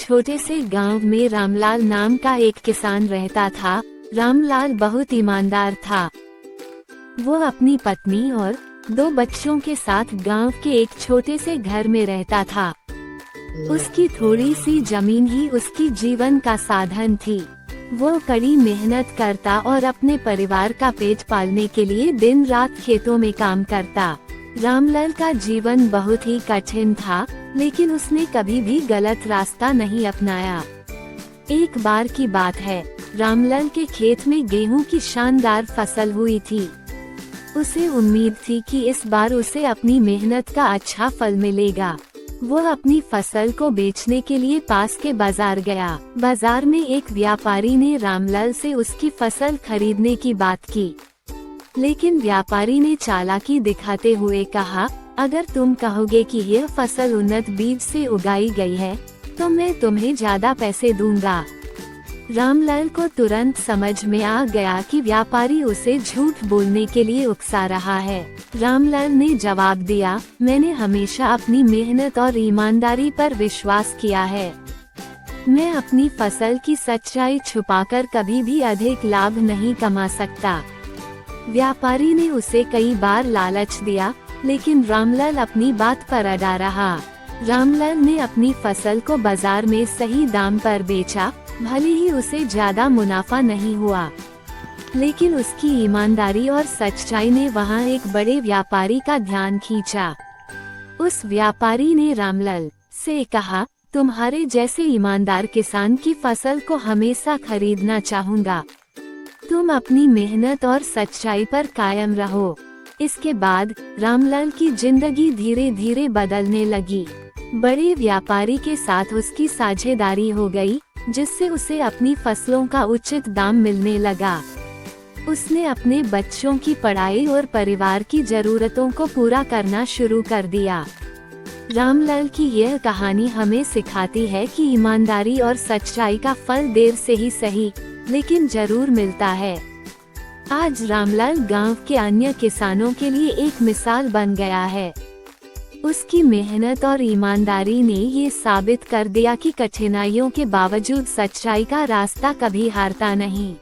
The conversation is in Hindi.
छोटे से गांव में रामलाल नाम का एक किसान रहता था। रामलाल बहुत ईमानदार था। वो अपनी पत्नी और 2 बच्चों के साथ गांव के एक छोटे से घर में रहता था। उसकी थोड़ी सी जमीन ही उसकी जीवन का साधन थी। वो कड़ी मेहनत करता और अपने परिवार का पेट पालने के लिए दिन रात खेतों में काम करता। रामलाल का जीवन बहुत ही कठिन था, लेकिन उसने कभी भी गलत रास्ता नहीं अपनाया। एक बार की बात है, रामलाल के खेत में गेहूं की शानदार फसल हुई थी। उसे उम्मीद थी कि इस बार उसे अपनी मेहनत का अच्छा फल मिलेगा। वो अपनी फसल को बेचने के लिए पास के बाजार गया। बाजार में एक व्यापारी ने रामलाल से उसकी फसल खरीदने की बात की, लेकिन व्यापारी ने चालाकी दिखाते हुए कहा, अगर तुम कहोगे कि यह फसल उन्नत बीज से उगाई गई है, तो मैं तुम्हें ज्यादा पैसे दूंगा। रामलाल को तुरंत समझ में आ गया कि व्यापारी उसे झूठ बोलने के लिए उकसा रहा है। रामलाल ने जवाब दिया, मैंने हमेशा अपनी मेहनत और ईमानदारी पर विश्वास किया है। मैं अपनी फसल की सच्चाई छुपाकर कभी भी अधिक लाभ नहीं कमा सकता। व्यापारी ने उसे कई बार लालच दिया, लेकिन रामलाल अपनी बात पर अड़ा रहा। रामलाल ने अपनी फसल को बाजार में सही दाम पर बेचा। भले ही उसे ज्यादा मुनाफा नहीं हुआ, लेकिन उसकी ईमानदारी और सच्चाई ने वहां एक बड़े व्यापारी का ध्यान खींचा। उस व्यापारी ने रामलाल से कहा, तुम्हारे जैसे ईमानदार किसान की फसल को हमेशा खरीदना चाहूंगा। तुम अपनी मेहनत और सच्चाई पर कायम रहो। इसके बाद रामलाल की जिंदगी धीरे धीरे बदलने लगी। बड़े व्यापारी के साथ उसकी साझेदारी हो गई, जिससे उसे अपनी फसलों का उचित दाम मिलने लगा। उसने अपने बच्चों की पढ़ाई और परिवार की जरूरतों को पूरा करना शुरू कर दिया। रामलाल की यह कहानी हमें सिखाती है कि ईमानदारी और सच्चाई का फल देर से ही सही, लेकिन जरूर मिलता है। आज रामलाल गांव के अन्य किसानों के लिए एक मिसाल बन गया है। उसकी मेहनत और ईमानदारी ने ये साबित कर दिया कि कठिनाइयों के बावजूद सच्चाई का रास्ता कभी हारता नहीं।